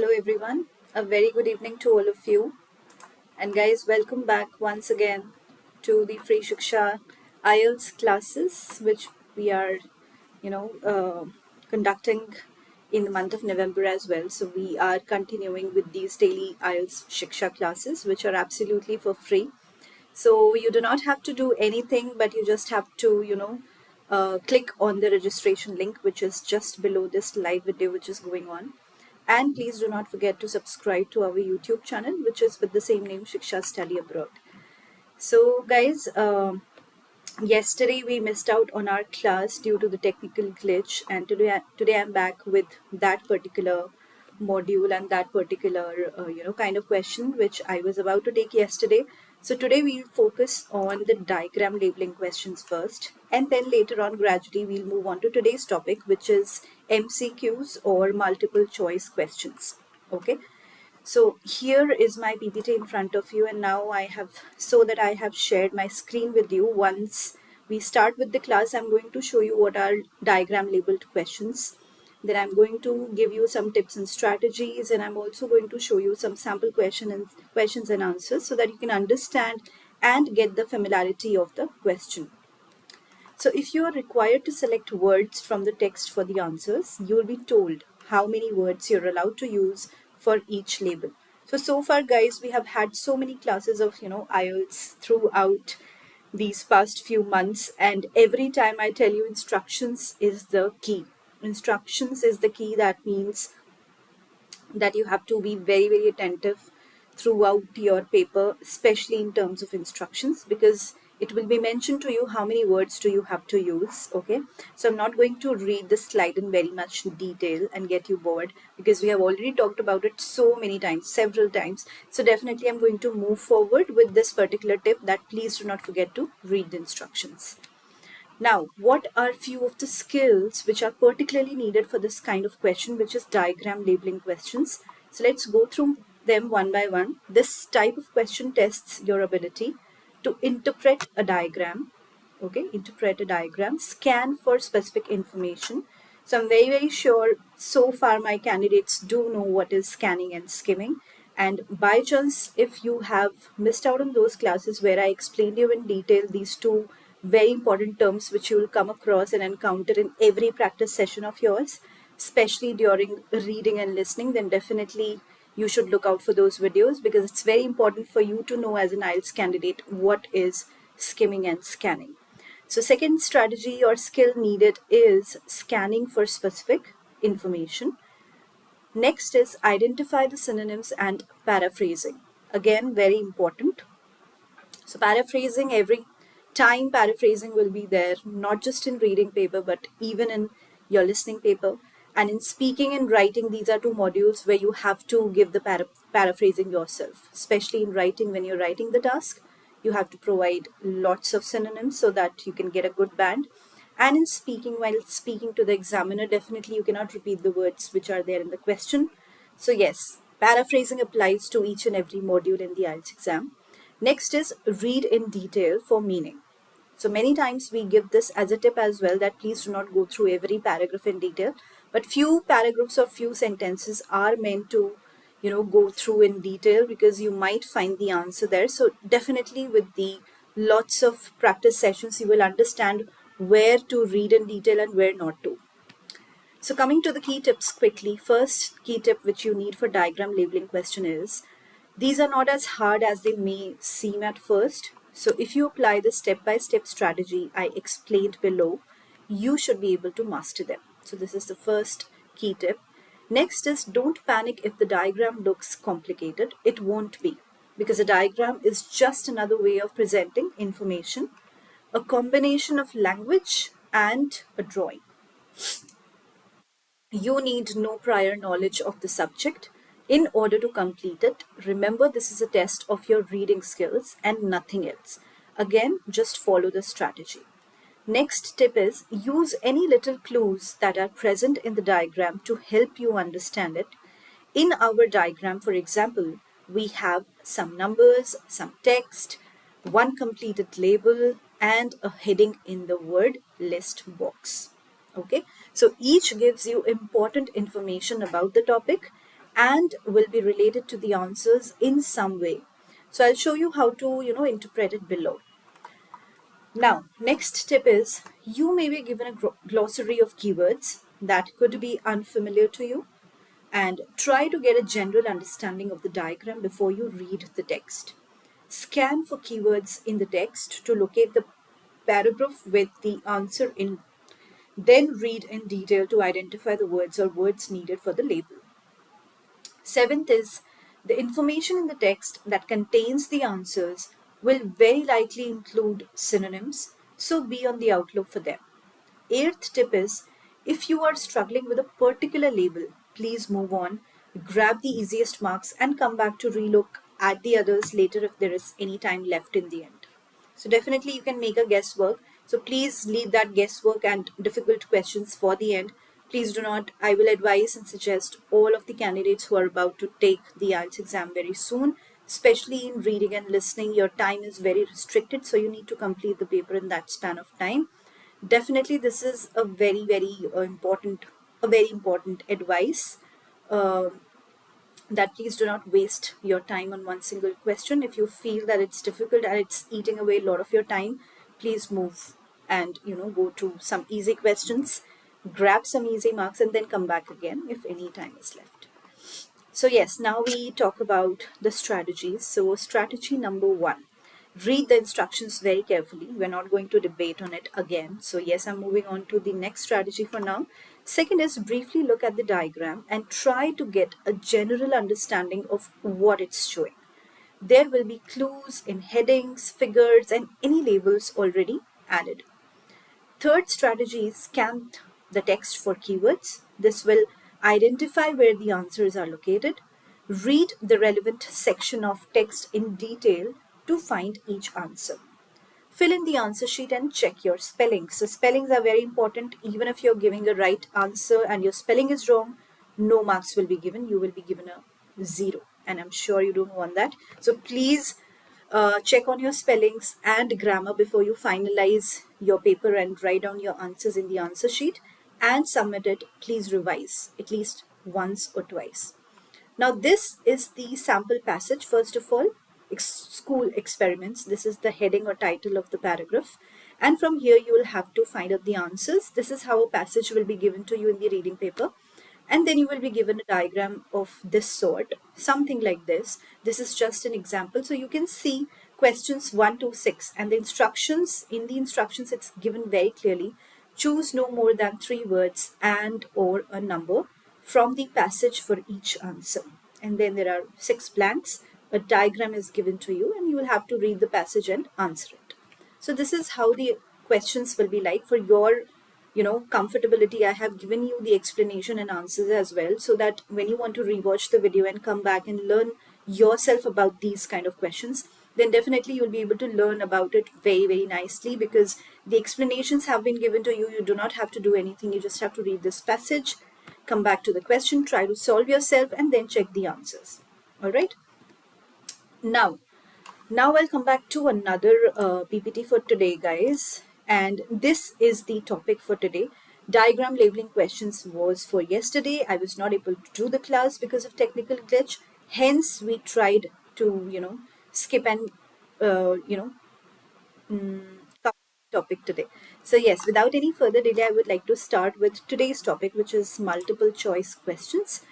Hello everyone, a very good evening to all of you. And guys, welcome back once again to the free Shiksha IELTS classes, which we are, conducting in the month of November as well. So we are continuing with these daily IELTS Shiksha classes, which are absolutely for free. So you do not have to do anything, but you just have to, click on the registration link, which is just below this live video, which is going on. And please do not forget to subscribe to our YouTube channel, which is with the same name, Shiksha Study Abroad. So guys, yesterday we missed out on our class due to the technical glitch, and today I'm back with that particular module and that particular kind of question which I was about to take yesterday. So today we'll focus on the diagram labeling questions first, and then later on gradually we'll move on to today's topic, which is MCQs or multiple choice questions. Okay. So here is my PPT in front of you, and now I have shared my screen with you. Once we start with the class, I'm going to show you what are diagram labeled questions. Then I'm going to give you some tips and strategies, and I'm also going to show you some sample questions and answers so that you can understand and get the familiarity of the question. So if you are required to select words from the text for the answers, you will be told how many words you're allowed to use for each label. So far guys, we have had so many classes of, IELTS throughout these past few months, and every time I tell you instructions is the key. Instructions is the key. That means that you have to be very, very attentive throughout your paper, especially in terms of instructions, because it will be mentioned to you how many words do you have to use. Okay, so I'm not going to read this slide in very much detail and get you bored, because we have already talked about it so many times, several times. So definitely I'm going to move forward with this particular tip, that please do not forget to read the instructions. Now, what are few of the skills which are particularly needed for this kind of question, which is diagram labeling questions? So let's go through them one by one. This type of question tests your ability to interpret a diagram, interpret a diagram, scan for specific information. So I'm very, very sure so far my candidates do know what is scanning and skimming. And by chance, if you have missed out on those classes where I explained you in detail these two very important terms which you will come across and encounter in every practice session of yours, especially during reading and listening, then definitely you should look out for those videos, because it's very important for you to know as an IELTS candidate what is skimming and scanning. So second strategy or skill needed is scanning for specific information. Next is identify the synonyms and paraphrasing. Again, very important. So paraphrasing, every time paraphrasing will be there, not just in reading paper, but even in your listening paper. And in speaking and writing, these are two modules where you have to give the paraphrasing yourself, especially in writing. When you're writing the task, you have to provide lots of synonyms so that you can get a good band. And in speaking, while speaking to the examiner, definitely you cannot repeat the words which are there in the question. So yes, paraphrasing applies to each and every module in the IELTS exam. Next is read in detail for meaning. So many times we give this as a tip as well, that please do not go through every paragraph in detail, but few paragraphs or few sentences are meant to, go through in detail, because you might find the answer there. So definitely with the lots of practice sessions, you will understand where to read in detail and where not to. So coming to the key tips quickly, first key tip which you need for diagram labeling question is, these are not as hard as they may seem at first. So if you apply the step-by-step strategy I explained below, you should be able to master them. So this is the first key tip. Next is, don't panic if the diagram looks complicated. It won't be, because a diagram is just another way of presenting information, a combination of language and a drawing. You need no prior knowledge of the subject in order to complete it. Remember, this is a test of your reading skills and nothing else. Again, just follow the strategy. Next tip is, use any little clues that are present in the diagram to help you understand it. In our diagram, for example, we have some numbers, some text, one completed label, and a heading in the word list box. Okay, so each gives you important information about the topic, and will be related to the answers in some way. So I'll show you how to, interpret it below. Now, next tip is you may be given a glossary of keywords that could be unfamiliar to you, and try to get a general understanding of the diagram before you read the text. Scan for keywords in the text to locate the paragraph with the answer in, then read in detail to identify the words or words needed for the label. Seventh is the information in the text that contains the answers will very likely include synonyms, so be on the outlook for them. Eighth tip is if you are struggling with a particular label, please move on, grab the easiest marks, and come back to relook at the others later if there is any time left in the end. So definitely you can make a guesswork. So please leave that guesswork and difficult questions for the end. Please do not, I will advise and suggest all of the candidates who are about to take the IELTS exam very soon, especially in reading and listening, your time is very restricted. So you need to complete the paper in that span of time. Definitely this is a very important advice. Uh, that please do not waste your time on one single question. If you feel that it's difficult and it's eating away a lot of your time, please move and go to some easy questions, grab some easy marks, and then come back again if any time is left. So yes, now we talk about the strategies. So strategy number 1, read the instructions very carefully. We're not going to debate on it again. So yes, I'm moving on to the next strategy for now. Second is briefly look at the diagram and try to get a general understanding of what it's showing. There will be clues in headings, figures, and any labels already added. Third strategy is scan the text for keywords. This will identify where the answers are located. Read the relevant section of text in detail to find each answer. Fill in the answer sheet and check your spellings. So spellings are very important. Even if you're giving a right answer and your spelling is wrong, no marks will be given. You will be given a 0. And I'm sure you don't want that. So please check on your spellings and grammar before you finalize your paper and write down your answers in the answer sheet and submit it. Please revise at least once or twice. Now this is the sample passage. First of all, school experiments. This is the heading or title of the paragraph. And from here you will have to find out the answers. This is how a passage will be given to you in the reading paper. And then you will be given a diagram of this sort, something like this. This is just an example. So you can see questions 1 to 6 and the instructions, in the instructions it's given very clearly. Choose no more than 3 words and or a number from the passage for each answer. And then there are 6 blanks. A diagram is given to you and you will have to read the passage and answer it. So this is how the questions will be like. For your comfortability, I have given you the explanation and answers as well, so that when you want to rewatch the video and come back and learn yourself about these kind of questions, then definitely you'll be able to learn about it very nicely, because the explanations have been given to you. You do not have to do anything. You just have to read this passage, come back to the question, try to solve yourself, and then check the answers. All right. Now I'll come back to another PPT for today, guys. And this is the topic for today. Diagram labeling questions was for yesterday. I was not able to do the class because of technical glitch. Hence, we tried to, skip and, cover the topic today. So yes, without any further delay, I would like to start with today's topic, which is multiple choice questions.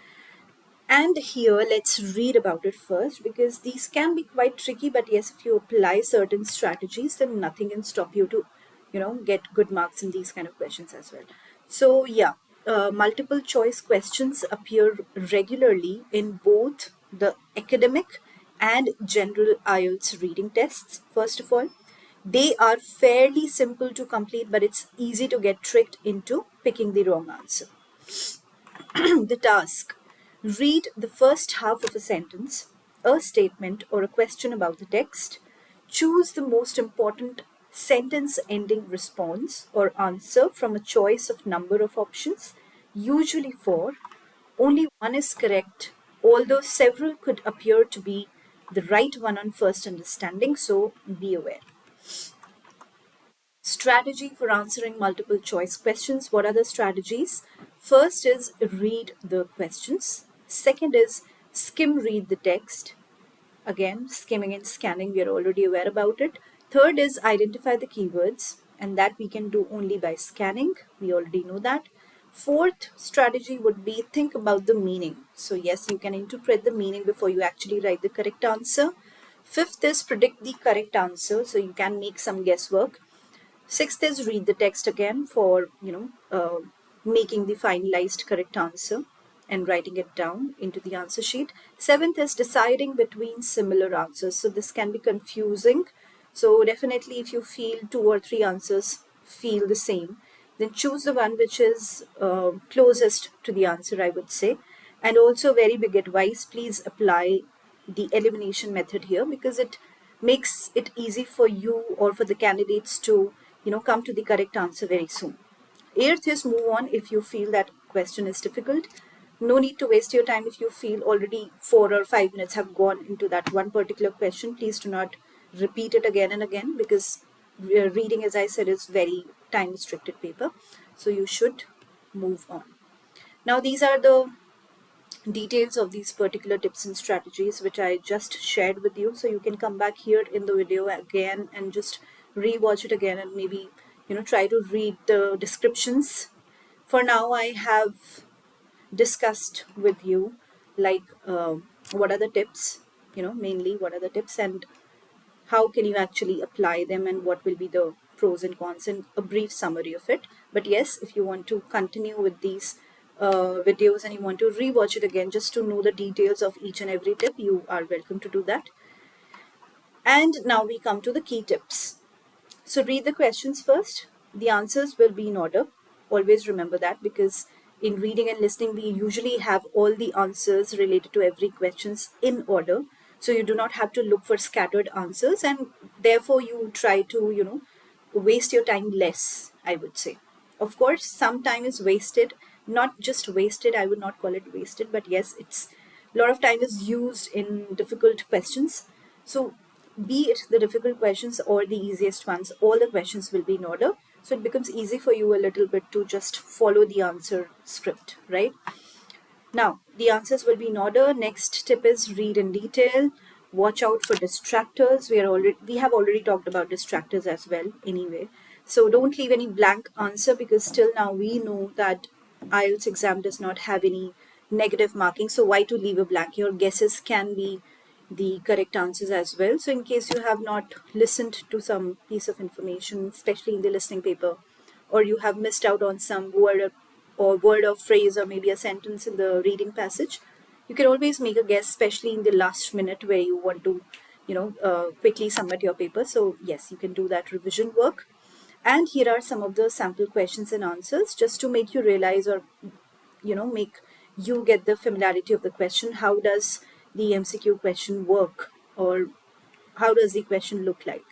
And here, let's read about it first, because these can be quite tricky. But yes, if you apply certain strategies, then nothing can stop you to, get good marks in these kind of questions as well. So yeah, multiple choice questions appear regularly in both the academic and general IELTS reading tests. First of all, they are fairly simple to complete, but it's easy to get tricked into picking the wrong answer. The task: read the first half of a sentence, a statement, or a question about the text. Choose the most important sentence ending response or answer from a choice of number of options, usually 4. Only one is correct, although several could appear to be the right one on first understanding, so be aware. Strategy for answering multiple choice questions. What are the strategies? First is read the questions. Second is skim read the text. Again, skimming and scanning, we are already aware about it. Third is identify the keywords, and that we can do only by scanning. We already know that. Fourth strategy would be think about the meaning. So yes, you can interpret the meaning before you actually write the correct answer. Fifth is predict the correct answer, so you can make some guesswork. Sixth is read the text again for making the finalized correct answer and writing it down into the answer sheet. Seventh is deciding between similar answers. So this can be confusing. So definitely if you feel two or three answers feel the same, then choose the one which is closest to the answer, I would say. And also very big advice, please apply the elimination method here, because it makes it easy for you or for the candidates to come to the correct answer very soon. Eighth is move on if you feel that question is difficult. No need to waste your time if you feel already 4 or 5 minutes have gone into that one particular question. Please do not repeat it again and again, because reading, as I said, is very time restricted paper. So you should move on. Now these are the details of these particular tips and strategies which I just shared with you. So you can come back here in the video again and just rewatch it again and maybe try to read the descriptions. For now, I have discussed with you like what are the tips, mainly what are the tips and how can you actually apply them and what will be the pros and cons and a brief summary of it. But yes, if you want to continue with these videos and you want to rewatch it again just to know the details of each and every tip, you are welcome to do that. And now we come to the key tips. So read the questions first. The answers will be in order. Always remember that, because in reading and listening, we usually have all the answers related to every questions in order. So you do not have to look for scattered answers, and therefore you try to, waste your time less, I would say. Of course, some time is wasted, not just wasted, I would not call it wasted, but yes, it's a lot of time is used in difficult questions. So be it the difficult questions or the easiest ones, all the questions will be in order. So it becomes easy for you a little bit to just follow the answer script, right? Now, the answers will be in order. Next tip is read in detail. Watch out for distractors. We have already talked about distractors as well anyway. So don't leave any blank answer, because still now we know that IELTS exam does not have any negative marking. So why to leave a blank? Your guesses can be the correct answers as well. So in case you have not listened to some piece of information, especially in the listening paper, or you have missed out on some word or phrase or maybe a sentence in the reading passage, you can always make a guess, especially in the last minute where you want to quickly submit your paper. So yes, you can do that revision work. And here are some of the sample questions and answers just to make you realize, or make you get the familiarity of the question. How does the MCQ question work, or how does the question look like?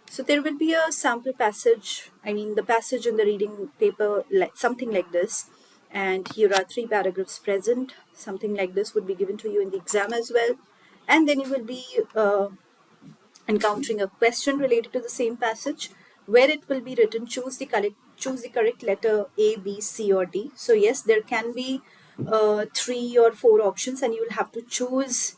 So there will be a sample passage, the passage in the reading paper, like something like this. And here are 3 paragraphs present. Something like this would be given to you in the exam as well. And then you will be encountering a question related to the same passage, where it will be written, choose the correct letter A, B, C, or D. So yes, there can be 3 or 4 options, and you will have to choose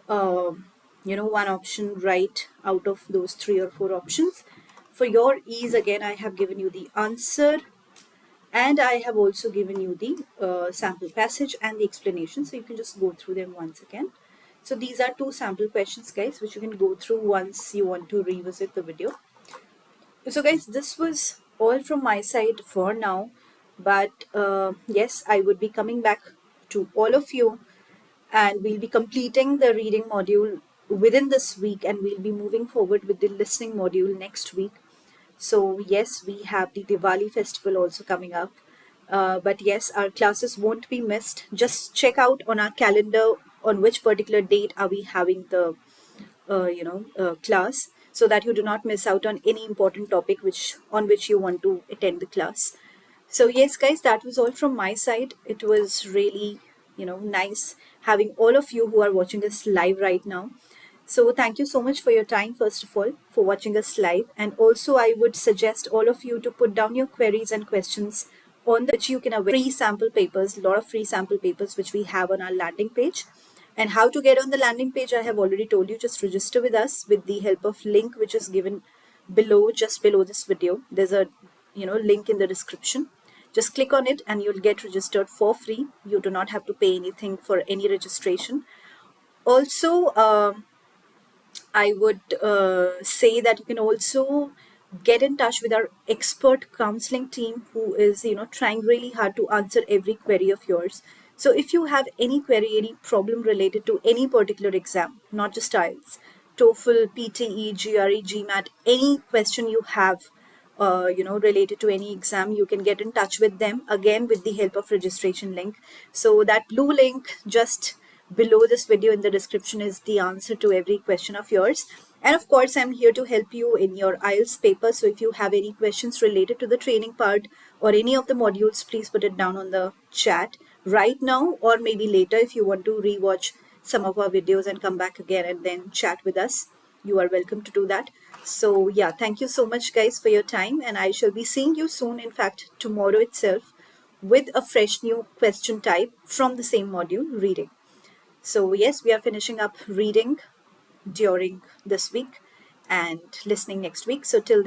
one option right out of those 3 or 4 options. For your ease, again, I have given you the answer, and I have also given you the sample passage and the explanation, so you can just go through them once again. So these are 2 sample questions, guys, which you can go through once you want to revisit the video. So guys, this was all from my side for now, but yes, I would be coming back to all of you, and we'll be completing the reading module within this week, and we'll be moving forward with the listening module next week. So yes, we have the Diwali festival also coming up, but yes, our classes won't be missed. Just check out on our calendar on which particular date are we having the class, so that you do not miss out on any important topic on which you want to attend the class. So yes, guys, that was all from my side. It was really nice having all of you who are watching us live right now. So thank you so much for your time, first of all, for watching us live. And also I would suggest all of you to put down your queries and questions on the which you can avail free sample papers, a lot of free sample papers which we have on our landing page. And how to get on the landing page, I have already told you. Just register with us with the help of link which is given below, just below this video. There's a link in the description. Just click on it and you'll get registered for free. You do not have to pay anything for any registration. Also, I would say that you can also get in touch with our expert counseling team who is trying really hard to answer every query of yours. So if you have any query, any problem related to any particular exam, not just IELTS, TOEFL, PTE, GRE, GMAT, any question you have related to any exam, you can get in touch with them again with the help of registration link. So that blue link just below this video in the description is the answer to every question of yours. And of course, I'm here to help you in your IELTS paper. So if you have any questions related to the training part or any of the modules, please put it down on the chat right now, or maybe later if you want to rewatch some of our videos and come back again and then chat with us. You are welcome to do that. So yeah, thank you so much guys for your time, and I shall be seeing you soon, in fact tomorrow itself, with a fresh new question type from the same module, reading. So yes, we are finishing up reading during this week and listening next week. So till then,